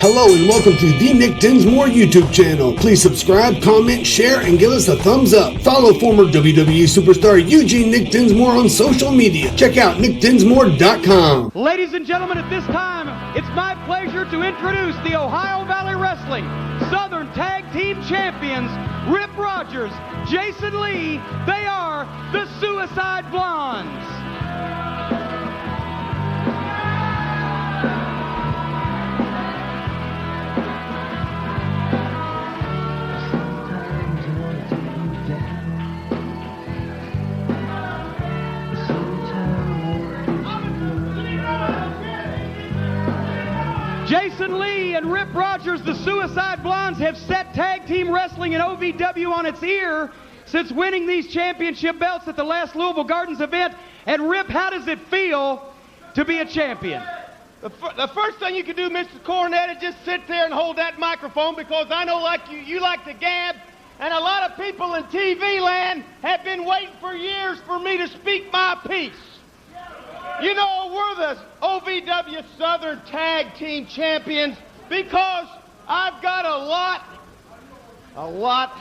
Hello and welcome to the Nick Dinsmore YouTube channel. Please subscribe, comment, share, and give us a thumbs up. Follow former WWE superstar Eugene Nick Dinsmore on social media. Check out nickdinsmore.com. Ladies and gentlemen, at this time, it's my pleasure to introduce the Ohio Valley Wrestling Southern Tag Team Champions, Rip Rogers, Jason Lee. They are the Suicide Blondes. Jason Lee and Rip Rogers, the Suicide Blondes, have set tag team wrestling in OVW on its ear since winning these championship belts at the last Louisville Gardens event. And Rip, how does it feel to be a champion? The first thing you can do, Mr. Cornette, is just sit there and hold that microphone, because I know, like you like to gab, and a lot of people in TV land have been waiting for years for me to speak my piece. You know, we're the OVW Southern Tag Team Champions because I've got a lot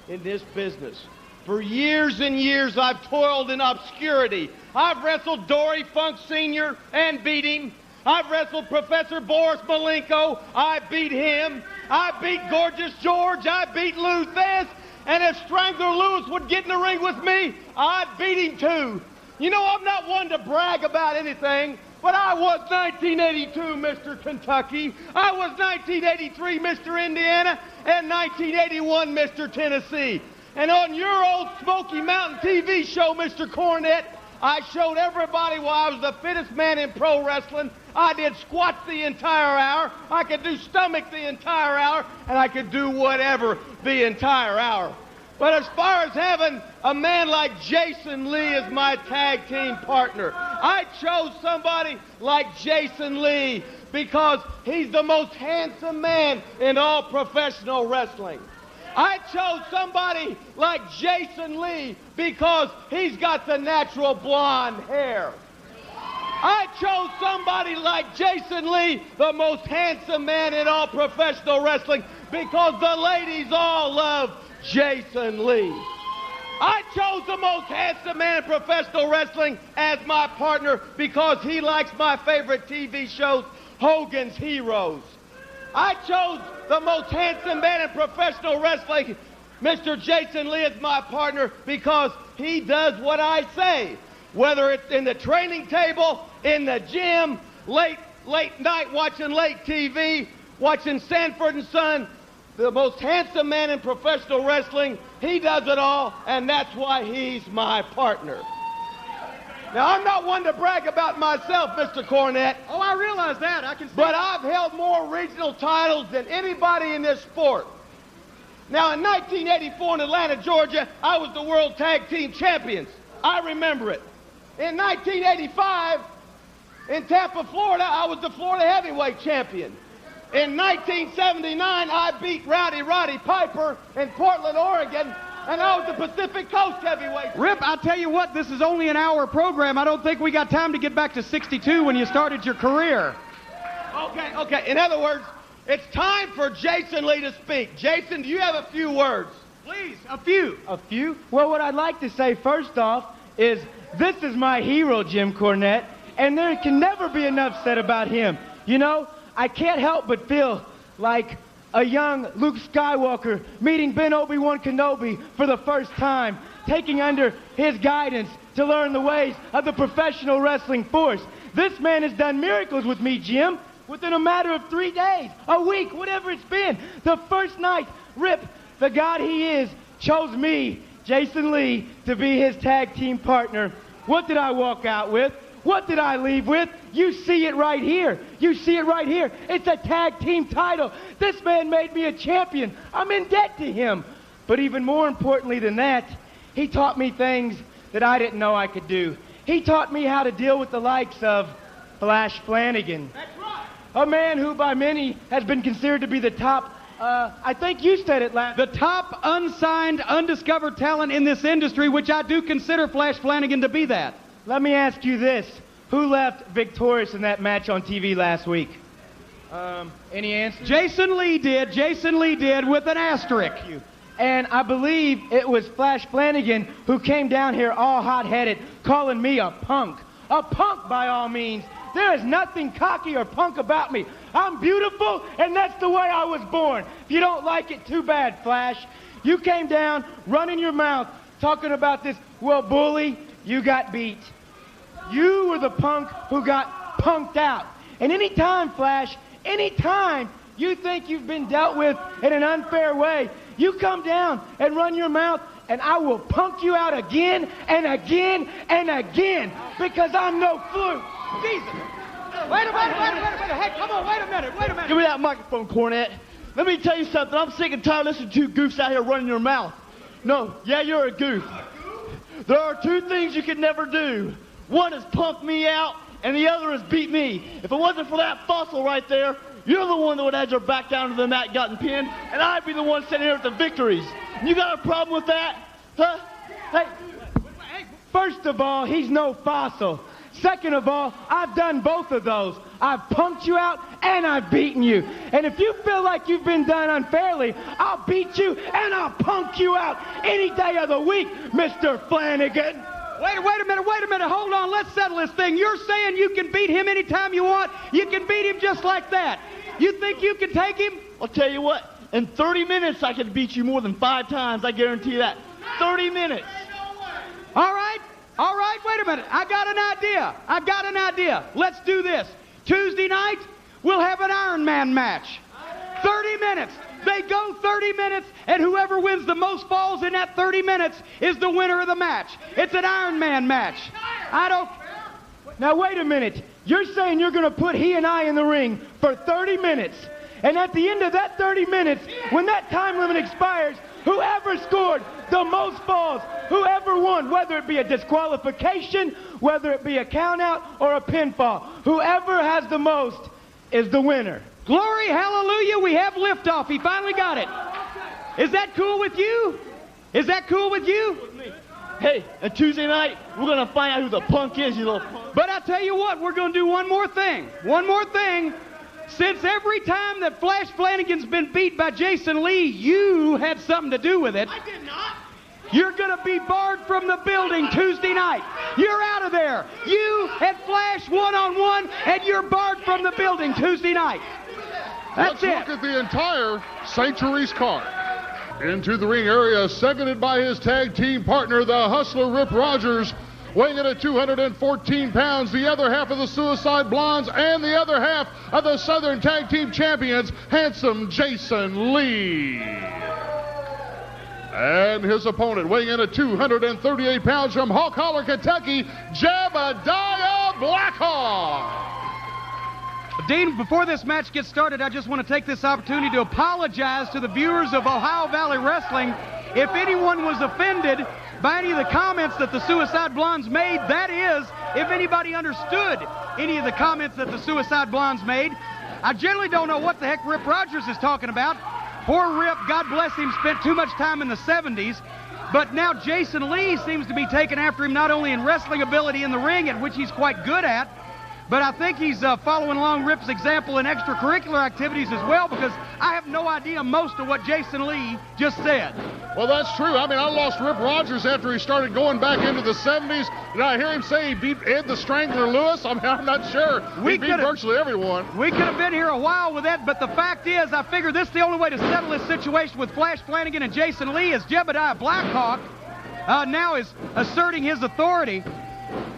in this business. For years and years, I've toiled in obscurity. I've wrestled Dory Funk Sr. and beat him. I've wrestled Professor Boris Malenko. I beat him. I beat Gorgeous George. I beat Lou Thesz. And if Strangler Lewis would get in the ring with me, I'd beat him too. You know, I'm not one to brag about anything, but I was 1982 Mr. Kentucky. I was 1983 Mr. Indiana, and 1981 Mr. Tennessee. And on your old Smoky Mountain TV show, Mr. Cornette, I showed everybody why I was the fittest man in pro wrestling. I did squats the entire hour. I could do stomach the entire hour, and I could do whatever the entire hour. But as far as having a man like Jason Lee as my tag team partner, I chose somebody like Jason Lee because he's the most handsome man in all professional wrestling. I chose somebody like Jason Lee because he's got the natural blonde hair. I chose somebody like Jason Lee, the most handsome man in all professional wrestling, because the ladies all love Jason Lee. I chose the most handsome man in professional wrestling as my partner because he likes my favorite TV shows, Hogan's Heroes. I chose the most handsome man in professional wrestling, Mr. Jason Lee, as my partner because he does what I say. Whether it's in the training table, in the gym, late night watching late TV, watching Sanford and Son, the most handsome man in professional wrestling, he does it all, and that's why he's my partner. Now, I'm not one to brag about myself, Mr. Cornette. Oh, I realize that. I can see. But I've held more regional titles than anybody in this sport. Now, in 1984 in Atlanta, Georgia, I was the World Tag Team Champions. I remember it. In 1985, in Tampa, Florida, I was the Florida Heavyweight Champion. In 1979, I beat Rowdy Roddy Piper in Portland, Oregon, and I was the Pacific Coast Heavyweight. Rip, I'll tell you what, this is only an hour program. I don't think we got time to get back to 62 when you started your career. Okay. In other words, it's time for Jason Lee to speak. Jason, do you have a few words? Please, a few. A few? Well, what I'd like to say first off is this is my hero, Jim Cornette, and there can never be enough said about him. You know, I can't help but feel like a young Luke Skywalker meeting Ben Obi-Wan Kenobi for the first time, taking under his guidance to learn the ways of the professional wrestling force. This man has done miracles with me, Jim, within a matter of 3 days, a week, whatever it's been. The first night, Rip, the God he is, chose me, Jason Lee, to be his tag team partner. What did I walk out with? What did I leave with? You see it right here. You see it right here. It's a tag team title. This man made me a champion. I'm in debt to him. But even more importantly than that, he taught me things that I didn't know I could do. He taught me how to deal with the likes of Flash Flanagan. That's right. A man who by many has been considered to be the top, I think you said it last. The top unsigned, undiscovered talent in this industry, which I do consider Flash Flanagan to be that. Let me ask you this. Who left victorious in that match on TV last week? Any answers? Jason Lee did with an asterisk. And I believe it was Flash Flanagan who came down here all hot-headed, calling me a punk. A punk, by all means. There is nothing cocky or punk about me. I'm beautiful, and that's the way I was born. If you don't like it, too bad, Flash. You came down, running your mouth, talking about this, well, bully, you got beat. You were the punk who got punked out. And anytime, Flash, anytime you think you've been dealt with in an unfair way, you come down and run your mouth, and I will punk you out again and again and again, because I'm no fluke. Jesus. Wait a minute. Hey, come on, wait a minute. Give me that microphone, Cornette. Let me tell you something. I'm sick and tired of listening to you goofs out here running your mouth. No, yeah, you're a goof. There are two things you could never do. One is punk me out, and the other is beat me. If it wasn't for that fossil right there, you're the one that would have your back down to the mat, gotten pinned, and I'd be the one sitting here with the victories. You got a problem with that? Huh? Hey, first of all, he's no fossil. Second of all, I've done both of those. I've punked you out and I've beaten you. And if you feel like you've been done unfairly, I'll beat you and I'll punk you out any day of the week, Mr. Flanagan. Wait a minute. Hold on. Let's settle this thing. You're saying you can beat him anytime you want. You can beat him just like that. You think you can take him? I'll tell you what. In 30 minutes, I could beat you more than 5 times. I guarantee that. 30 minutes. All right, wait a minute. I got an idea. Let's do this. Tuesday night, we'll have an Iron Man match. 30 minutes. They go 30 minutes, and whoever wins the most falls in that 30 minutes is the winner of the match. It's an Iron Man match. Now, wait a minute. You're saying you're going to put he and I in the ring for 30 minutes. And at the end of that 30 minutes, when that time limit expires, whoever scored the most falls, whoever won, whether it be a disqualification, whether it be a countout or a pinfall, whoever has the most is the winner. Glory, hallelujah, we have liftoff. He finally got it. Is that cool with you? Hey, and Tuesday night, we're going to find out who the punk is, you little punk. But I tell you what, we're going to do one more thing. Since every time that Flash Flanagan's been beat by Jason Lee, you had something to do with it. I did not. You're going to be barred from the building Tuesday night. You're out of there. You and Flash one-on-one, and you're barred from the building Tuesday night. That's Let's look at the entire St. Therese card. Into the ring area, seconded by his tag team partner, the Hustler Rip Rogers, weighing in at 214 pounds, the other half of the Suicide Blondes, and the other half of the Southern Tag Team Champions, handsome Jason Lee. And his opponent, weighing in at 238 pounds from Hawk Holler, Kentucky, Jebediah Blackhawk. Dean, before this match gets started, I just want to take this opportunity to apologize to the viewers of Ohio Valley Wrestling. If anyone was offended by any of the comments that the Suicide Blondes made, that is, if anybody understood any of the comments that the Suicide Blondes made. I generally don't know what the heck Rip Rogers is talking about. Poor Rip, God bless him, spent too much time in the 70s. But now Jason Lee seems to be taking after him not only in wrestling ability in the ring, at which he's quite good at, but I think he's following along Rip's example in extracurricular activities as well, because I have no idea most of what Jason Lee just said. Well, that's true. I mean, I lost Rip Rogers after he started going back into the 70s. Did I hear him say he beat Ed the Strangler Lewis? I mean, I'm not sure. He beat virtually everyone. We could have been here a while with that, but the fact is, I figure this is the only way to settle this situation with Flash Flanagan and Jason Lee, as Jebediah Blackhawk now is asserting his authority.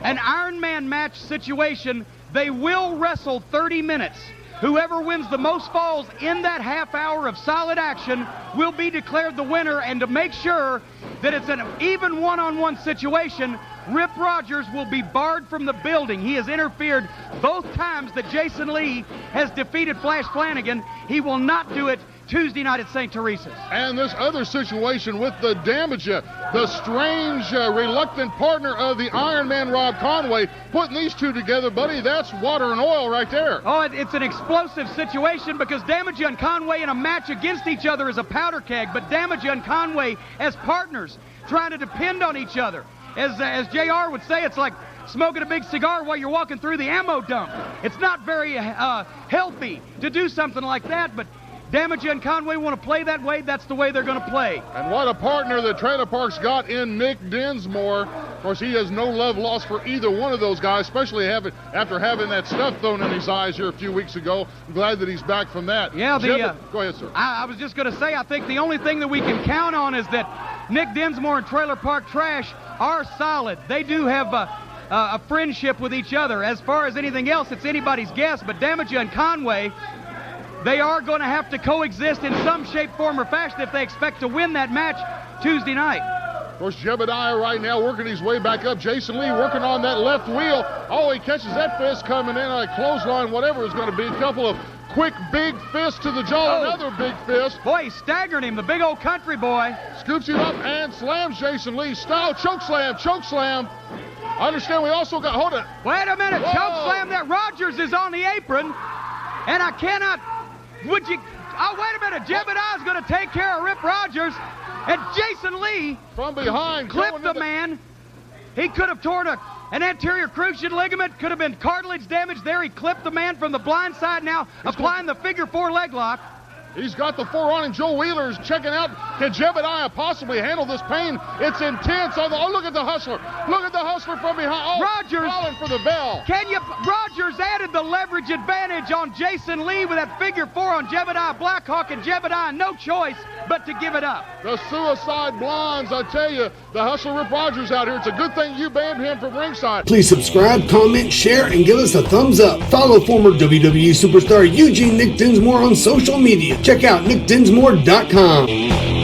An Iron Man match situation. They will wrestle 30 minutes. Whoever wins the most falls in that half hour of solid action will be declared the winner, and to make sure that it's an even one-on-one situation, Rip Rogers will be barred from the building. He has interfered both times that Jason Lee has defeated Flash Flanagan. He will not do it Tuesday night at St. Teresa's. And this other situation with the Damager, the strange, reluctant partner of the Iron Man, Rob Conway, putting these two together, buddy, that's water and oil right there. Oh, it's an explosive situation, because Damager and Conway in a match against each other is a powder keg, but Damager and Conway as partners trying to depend on each other. As JR would say, it's like smoking a big cigar while you're walking through the ammo dump. It's not very healthy to do something like that, but Damager and Conway want to play that way. That's the way they're going to play. And what a partner the Trailer Park's got in Nick Dinsmore. Of course, he has no love lost for either one of those guys, especially after having that stuff thrown in his eyes here a few weeks ago. I'm glad that he's back from that. Yeah, go ahead, sir. I was just going to say, I think the only thing that we can count on is that Nick Dinsmore and Trailer Park Trash are solid. They do have a friendship with each other. As far as anything else, it's anybody's guess, but Damager and Conway, they are going to have to coexist in some shape, form, or fashion if they expect to win that match Tuesday night. Of course, Jebediah right now working his way back up. Jason Lee working on that left wheel. Oh, he catches that fist coming in on a clothesline, whatever it's going to be. A couple of quick big fists to the jaw, another big fist. Boy, he staggered him, the big old country boy. Scoops him up and slams Jason Lee. Style choke slam, choke slam. I understand we also got, hold it. Wait a minute, Whoa. choke slam that Rogers is on the apron, and I cannot, would you, oh, wait a minute, Jebediah's going to take care of Rip Rogers, and Jason Lee from behind clipped the man. He could have torn an anterior cruciate ligament, could have been cartilage damage there. He clipped the man from the blind side now, applying the figure 4 leg lock. He's got the 4 on him. Joe Wheeler's checking out. Can Jebediah possibly handle this pain? It's intense. Oh, look at the Hustler. Look at the Hustler from behind. Oh, Rogers falling for the bell. Rogers added the leverage advantage on Jason Lee with that figure 4 on Jebediah Blackhawk, and Jebediah no choice but to give it up. The Suicide Blondes, I tell you, the Hustler Rip Rogers out here. It's a good thing you banned him from ringside. Please subscribe, comment, share, and give us a thumbs up. Follow former WWE superstar Eugene Nick Dinsmore on social media. Check out nickdinsmore.com.